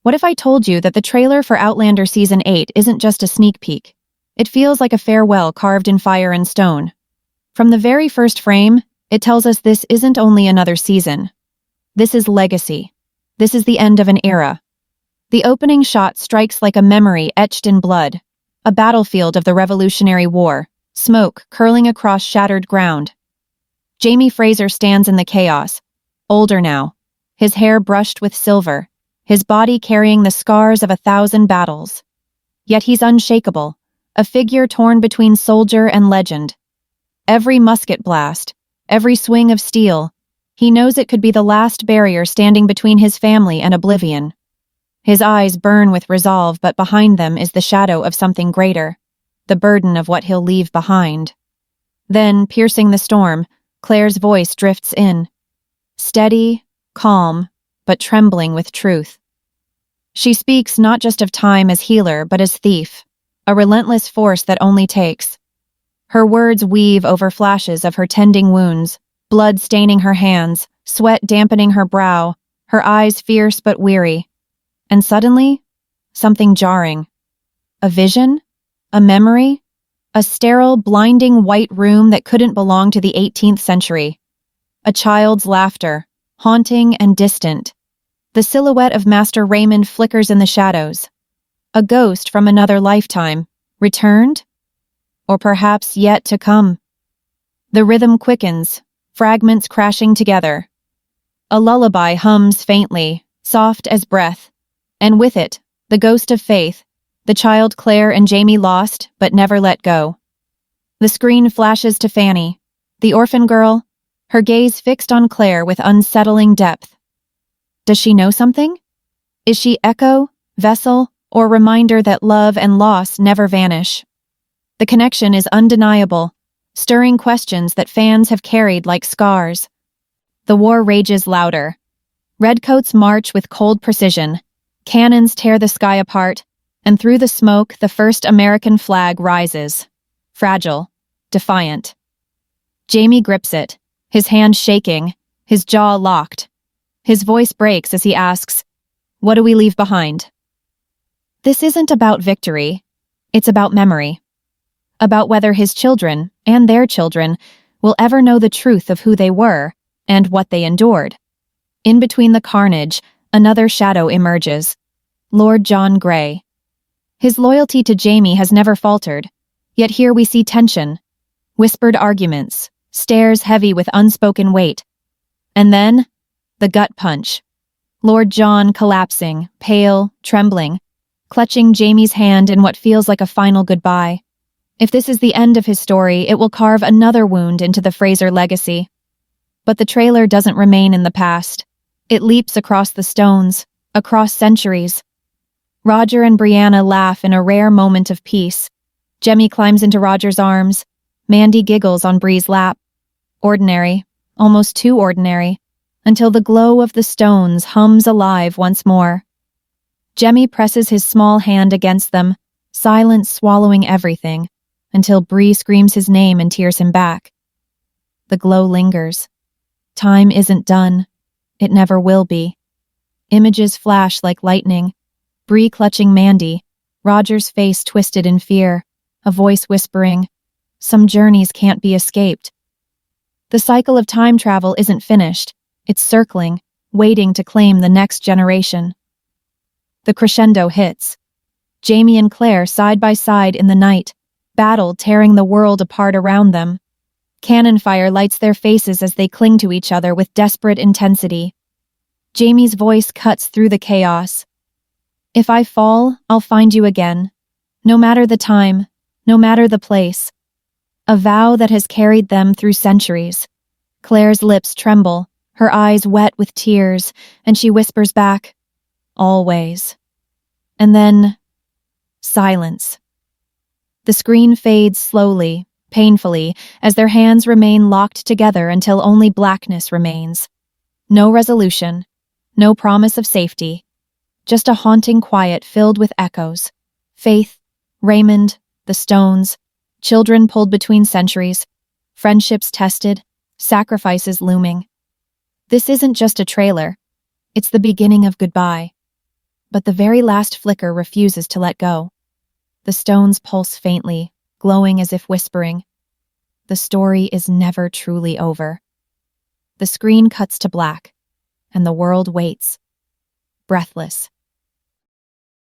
What if I told you that the trailer for Outlander Season 8 isn't just a sneak peek? It feels like a farewell carved in fire and stone. From the very first frame, it tells us this isn't only another season. This is legacy. This is the end of an era. The opening shot strikes like a memory etched in blood, a battlefield of the Revolutionary War, smoke curling across shattered ground. Jamie Fraser stands in the chaos, older now, his hair brushed with silver, his body carrying the scars of 1,000 battles. Yet he's unshakable, a figure torn between soldier and legend. Every musket blast, every swing of steel, he knows it could be the last barrier standing between his family and oblivion. His eyes burn with resolve, but behind them is the shadow of something greater, the burden of what he'll leave behind. Then, piercing the storm, Claire's voice drifts in. Steady, calm, but trembling with truth. She speaks not just of time as healer, but as thief, a relentless force that only takes. Her words weave over flashes of her tending wounds, blood staining her hands, sweat dampening her brow, her eyes fierce but weary. And suddenly, something jarring. A vision? A memory? A sterile, blinding white room that couldn't belong to the 18th century. A child's laughter, haunting and distant. The silhouette of Master Raymond flickers in the shadows. A ghost from another lifetime, returned? Or perhaps yet to come. The rhythm quickens, fragments crashing together. A lullaby hums faintly, soft as breath, and with it, the ghost of faith, the child Claire and Jamie lost but never let go. The screen flashes to Fanny, the orphan girl, her gaze fixed on Claire with unsettling depth. Does she know something? Is she echo, vessel, or reminder that love and loss never vanish? The connection is undeniable, stirring questions that fans have carried like scars. The war rages louder. Redcoats march with cold precision. Cannons tear the sky apart, and through the smoke, the first American flag rises. Fragile, defiant. Jamie grips it, his hand shaking, his jaw locked. His voice breaks as he asks, "What do we leave behind?" This isn't about victory. It's about memory. About whether his children, and their children, will ever know the truth of who they were and what they endured. In between the carnage, another shadow emerges. Lord John Grey. His loyalty to Jamie has never faltered, yet here we see tension, whispered arguments, stares heavy with unspoken weight. And then, the gut punch. Lord John collapsing, pale, trembling, clutching Jamie's hand in what feels like a final goodbye. If this is the end of his story, it will carve another wound into the Fraser legacy. But the trailer doesn't remain in the past. It leaps across the stones, across centuries. Roger and Brianna laugh in a rare moment of peace. Jemmy climbs into Roger's arms. Mandy giggles on Bree's lap. Ordinary, almost too ordinary, until the glow of the stones hums alive once more. Jemmy presses his small hand against them, silence swallowing everything, until Bree screams his name and tears him back. The glow lingers. Time isn't done. It never will be. Images flash like lightning. Bree clutching Mandy, Roger's face twisted in fear, a voice whispering, "Some journeys can't be escaped." The cycle of time travel isn't finished. It's circling, waiting to claim the next generation. The crescendo hits. Jamie and Claire side by side in the night, battle tearing the world apart around them. Cannon fire lights their faces as they cling to each other with desperate intensity. Jamie's voice cuts through the chaos. "If I fall, I'll find you again. No matter the time, no matter the place." A vow that has carried them through centuries. Claire's lips tremble, her eyes wet with tears, and she whispers back, "Always." And then, silence. The screen fades slowly, painfully, as their hands remain locked together until only blackness remains. No resolution, no promise of safety, just a haunting quiet filled with echoes. Faith, Raymond, the stones, children pulled between centuries, friendships tested, sacrifices looming. This isn't just a trailer. It's the beginning of goodbye. But the very last flicker refuses to let go. The stones pulse faintly, glowing as if whispering, "The story is never truly over." The screen cuts to black, and the world waits, breathless,